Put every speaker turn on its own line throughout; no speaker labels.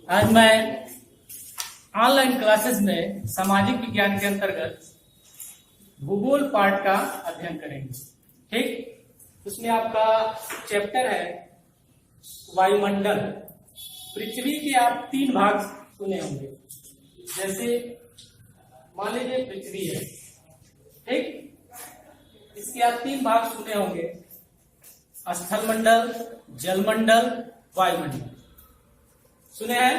आज मैं online classes में सामाजिक विज्ञान के अंतर्गत भूगोल पार्ट का अध्ययन करेंगे। ठीक, उसमें आपका चैप्टर है वायुमंडल। पृथ्वी के आप 3 भाग सुने होंगे। जैसे मान लीजिए पृथ्वी है, ठीक, इसके आप 3 भाग सुने होंगे, स्थल मंडल, जलमंडल, वायुमंडल सुने हैं।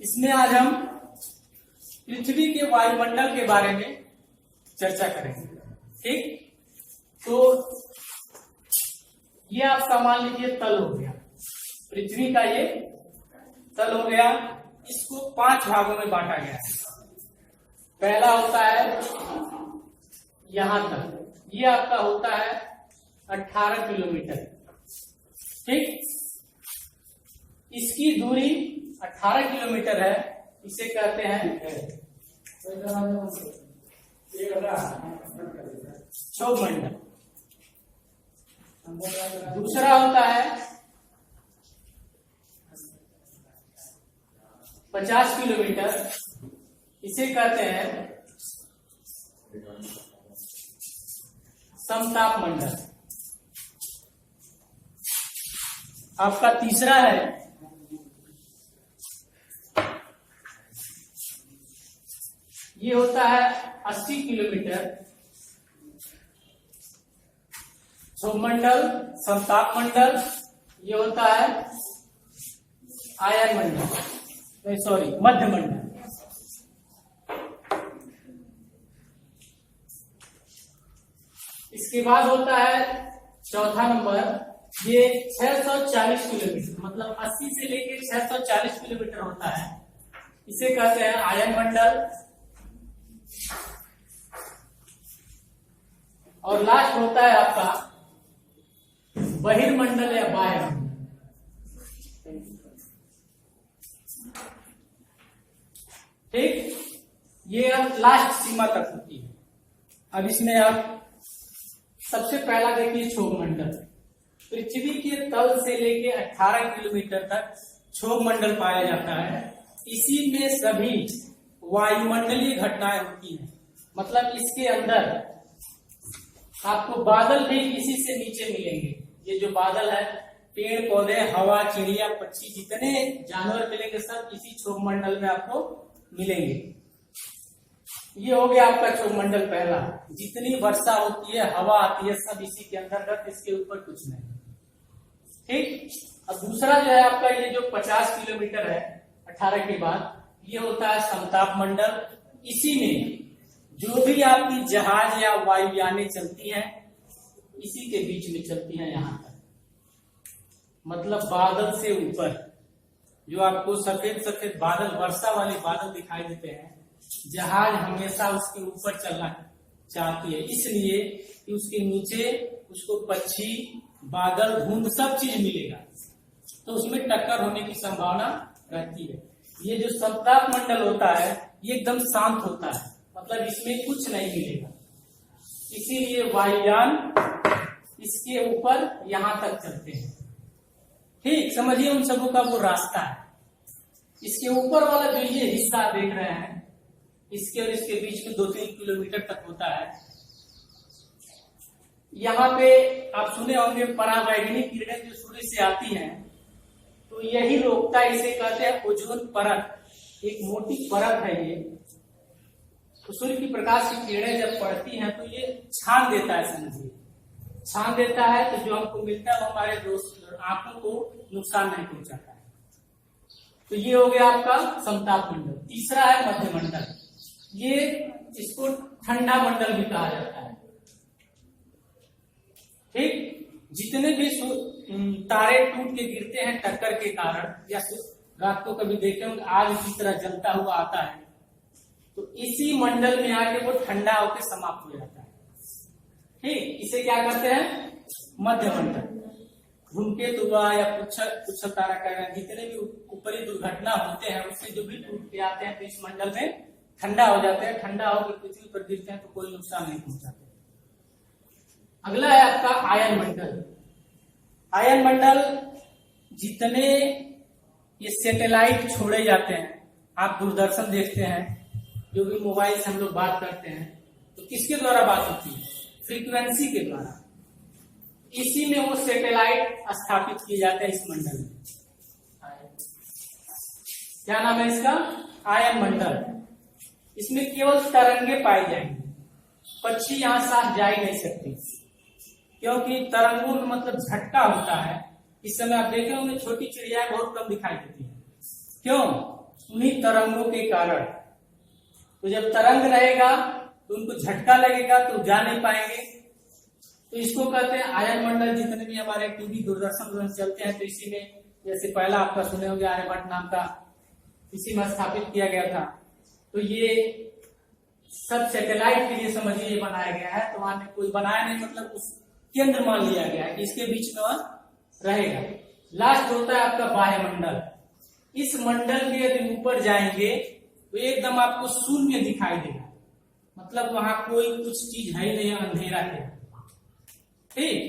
इसमें आज हम पृथ्वी के वायुमंडल के बारे में चर्चा करेंगे। ठीक, तो ये आपका मान लीजिए तल हो गया, पृथ्वी का ये तल हो गया। इसको 5 भागों में बांटा गया है। पहला होता है यहां तक, ये आपका होता है 18 किलोमीटर। ठीक, इसकी दूरी 18 किलोमीटर है, इसे कहते हैं क्षोभ मंडल। दूसरा होता है 50 किलोमीटर, इसे कहते हैं समताप मंडल। आपका तीसरा है ये होता है 80 किलोमीटर, क्षोभ मंडल, समताप मंडल। ये होता है आयन मंडल, नहीं सॉरी, मध्य मंडल। इसके बाद होता है चौथा नंबर, ये 640 किलोमीटर, मतलब 80 से लेकर 640 किलोमीटर होता है, इसे कहते हैं आयन मंडल। और लास्ट होता है आपका बहिर्मंडल या बाह्य। ठीक, ये अब लास्ट सीमा तक होती है। अब इसमें आप सबसे पहला देखिए क्षोभ मंडल। पृथ्वी के तल से लेके 18 किलोमीटर तक क्षोभ मंडल पाया जाता है। इसी में सभी वायुमंडलीय घटनाएं होती हैं। मतलब इसके अंदर आपको बादल भी इसी से नीचे मिलेंगे। ये जो बादल है, पेड़ पौधे, हवा, चिड़िया, पक्षी, जितने जानवर मिलेंगे सब इसी क्षोभ मंडल में आपको मिलेंगे। ये हो गया आपका क्षोभ मंडल पहला। जितनी वर्षा होती है, हवा आती है, सब इसी के अंतर्गत, इसके ऊपर कुछ नहीं। ठीक, अब दूसरा जो है आपका ये जो 50 किलोमीटर है 18 के बाद, ये होता है समताप मंडल। इसी में जो भी आपकी जहाज या वायुयानें चलती हैं, इसी के बीच में चलती हैं यहां तक। मतलब बादल से ऊपर जो आपको सफेद सफेद बादल, वर्षा वाले बादल दिखाई देते हैं, जहाज हमेशा उसके ऊपर चलना चाहती है, इसलिए कि उसके नीचे उसको पक्षी, बादल, धुंध सब चीज मिलेगा, तो उसमें टक्कर होने की संभावना रहती है। ये जो समताप मंडल होता है, ये एकदम शांत होता है, मतलब इसमें कुछ नहीं मिलेगा, इसीलिए वायुयान इसके ऊपर यहां तक चलते हैं। ठीक, समझिए उन सबों का वो रास्ता है। इसके ऊपर वाला जो ये हिस्सा देख रहे हैं, इसके और इसके बीच में 2-3 किलोमीटर तक होता है। यहाँ पे आप सुने होंगे परावैगनी किरणें जो सूर्य से आती हैं, तो यही रोकता है, इसे कहते हैं ओजोन परत। एक मोटी परत है ये, तो सूर्य की प्रकाश की किरणें जब पड़ती हैं तो ये छान देता है, समझिए छान देता है, तो जो हमको मिलता है वो हमारे दोस्त आंखों को नुकसान नहीं पहुंचाता है। तो ये हो गया आपका समताप मंडल। तीसरा है मध्य मंडल। ये इसको ठंडा मंडल भी कहा जाता है। ठीक, जितने भी तारे टूट के गिरते हैं टक्कर के कारण, या रात को कभी देखे होंगे आग की तरह जलता हुआ आता है, तो इसी मंडल में आके वो ठंडा होकर समाप्त हो जाता है। ठीक, इसे क्या कहते हैं मध्य मंडल। धूमकेतु या पुच्छर तारा का जितने भी ऊपरी दुर्घटना होते हैं, उससे जो भी टूट के आते हैं तो इस मंडल में ठंडा हो जाते हैं। ठंडा होकर पृथ्वी पर गिरते हैं तो कोई नुकसान नहीं पहुंचाते। अगला है आपका आयन मंडल। आयन मंडल जितने ये सैटेलाइट छोड़े जाते हैं। आप दूरदर्शन देखते हैं, जो भी मोबाइल से हम लोग बात करते हैं तो किसके द्वारा बात होती है? फ्रीक्वेंसी के द्वारा। इसी में वो सैटेलाइट स्थापित किए जाते हैं इस मंडल में। क्या नाम है इसका? आयन मंडल। इसमें केवल तरंगे पाई जाएंगी, पक्षी यहाँ साथ जा ही नहीं सकते, क्योंकि तरंगों में मतलब झटका होता है। इस समय आप देखे होंगे छोटी चिड़िया बहुत कम दिखाई देती है, क्यों? उन्हीं तरंगों के कारण। तो जब तरंग रहेगा तो उनको झटका लगेगा तो जा नहीं पाएंगे। तो इसको कहते हैं आयन मंडल। जितने भी हमारे टीवी दूरदर्शन चलते हैं तो इसी में, जैसे पहला आपका सुने होंगे आर्यभट्ट नाम का, इसी में स्थापित किया गया था। तो ये सब सैटेलाइट के लिए समझिए ये बनाया गया है। तो वहां कोई बनाया नहीं, मतलब उस केंद्र मान लिया गया है कि इसके बीच में रहेगा। लास्ट होता है आपका वायुमंडल। इस मंडल के यदि ऊपर जाएंगे तो एकदम आपको शून्य दिखाई देगा, मतलब वहां कोई कुछ चीज है ही नहीं, अंधेरा है। ठीक,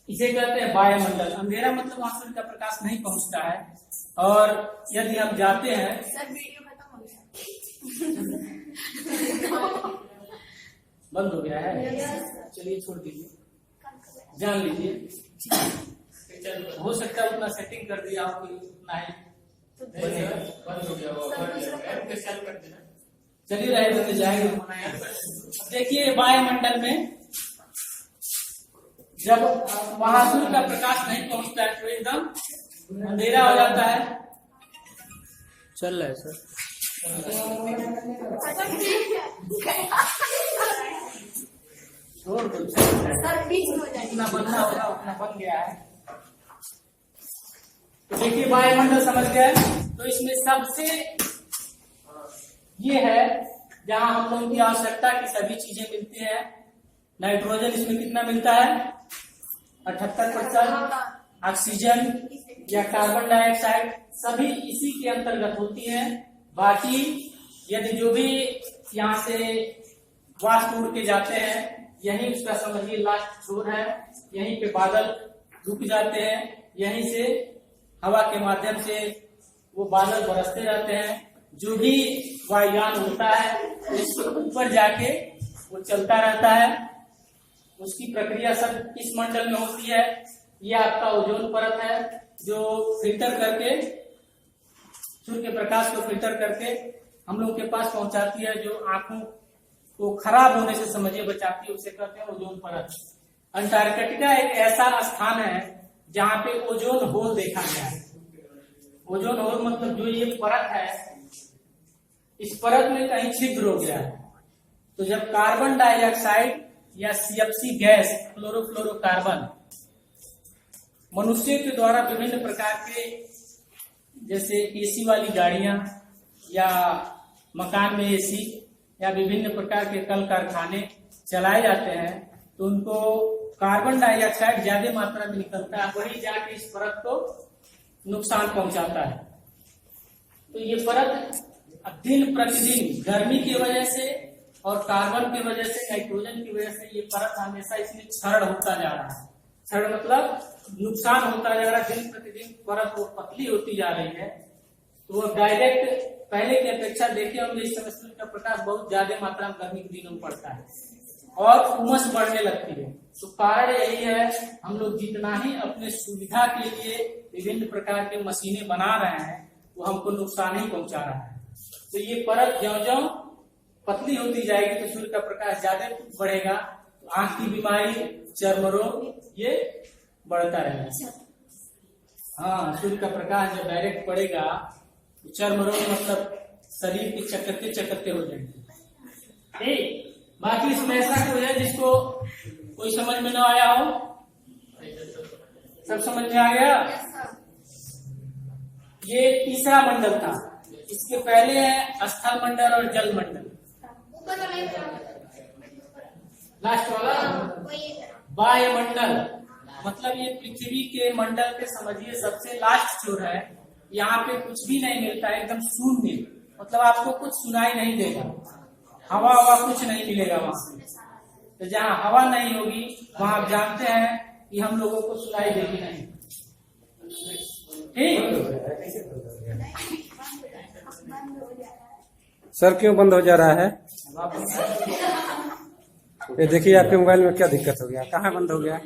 इसे कहते हैं वायुमंडल। अंधेरा मतलब वहां सूर्य का प्रकाश नहीं पहुंचता है। और यदि हम जाते हैं,
सर वीडियो खत्म हो गया।
बंद हो गया है, चलिए छोड़ दीजिए, जान लीजिए। हो सकता है उतना सेटिंग कर दिया हो कि उतना ही बंद हो गया। चलिए रहे तो जाएगा। देखिए वायुमंडल में जब वहां सूर्य का प्रकाश नहीं पहुंचता है तो एकदम अंधेरा हो जाता है। चल रहा है सर, छोड़ दो सर, जितना बनना होगा उतना बन गया है। तो देखिए वायुमंडल समझ गए। तो इसमें सबसे ये है जहां हम लोगों की आवश्यकता की सभी चीजें मिलती हैं। नाइट्रोजन इसमें कितना मिलता है? 78%। ऑक्सीजन या कार्बन डाइऑक्साइड सभी इसी के अंतर्गत होती हैं। बाकी यदि जो भी यहाँ से वाष्प उड़ के जाते हैं, यही उसका समझिए लास्ट छोर है। यहीं पे बादल रुक जाते हैं, यहीं से हवा के माध्यम से वो बादल बरसते जाते हैं। जो भी वायुयान होता है इसके ऊपर जाके वो चलता रहता है। उसकी प्रक्रिया सब इस मंडल में होती है। यह आपका ओजोन परत है जो फिल्टर करके सूर्य के प्रकाश को फिल्टर करके हम लोग के पास पहुंचाती है, जो आंखों को खराब होने से समझिए बचाती है, उसे कहते हैं ओजोन परत। अंटार्कटिका एक ऐसा स्थान है जहाँ पे ओजोन होल देखा गया है। ओजोन होल मतलब जो ये परत है, इस परत में कहीं छिद्र हो गया है। तो जब कार्बन डाइऑक्साइड या CFC गैस, क्लोरोफ्लोरोकार्बन, मनुष्य के द्वारा विभिन्न प्रकार के, जैसे AC वाली गाड़ियां या मकान में AC या विभिन्न प्रकार के कल कारखाने चलाए जाते हैं, तो उनको कार्बन डाइऑक्साइड ज्यादा मात्रा में निकलता है, वही जाके इस परत को नुकसान पहुंचाता है। तो ये परत दिन प्रतिदिन गर्मी की वजह से और कार्बन की वजह से, नाइट्रोजन की वजह से ये परत हमेशा इसमें क्षरण होता जा रहा है। क्षरण मतलब नुकसान होता जा रहा है। दिन प्रतिदिन परत वो पतली होती जा रही है। तो वो डायरेक्ट पहले की अपेक्षा देखे होंगे इस समय सूर्य का प्रकाश बहुत ज्यादा मात्रा में गर्मी के दिनों में पड़ता है और उमस बढ़ने लगती है। तो कारण यही है, हम लोग जितना ही अपने सुविधा के लिए विभिन्न प्रकार के मशीनें बना रहे हैं वो हमको नुकसान ही पहुंचा रहा है। तो ये परत ज्यों-ज्यों पतली होती जाएगी तो सूर्य का प्रकाश ज्यादा बढ़ेगा, तो आंख की बीमारी, चर्म रोग ये बढ़ता रहेगा। हाँ, सूर्य का प्रकाश जब डायरेक्ट पड़ेगा तो चर्म रोग मतलब शरीर के चकत्ते चकत्ते हो जाएंगे। ठीक, बाकी इसमें ऐसा कोई है जिसको कोई समझ में ना आया हो? सब समझ में आ गया? ये तीसरा मंडल था। इसके पहले है स्थल मंडल और जल मंडल। लास्ट वाला वायुमंडल, मतलब ये पृथ्वी के मंडल के समझिए सबसे लास्ट छोर है। यहाँ पे कुछ भी नहीं मिलता है, एकदम शून्य, मतलब आपको कुछ सुनाई नहीं देगा, हवा हवा कुछ नहीं मिलेगा वहां से। तो जहाँ हवा नहीं होगी वहां आप जानते हैं कि हम लोगों को सुनाई देगी नहीं। ठीक,
सर क्यों बंद हो जा रहा है? ये देखिए आपके मोबाइल में क्या दिक्कत हो गया, कहाँ बंद हो गया?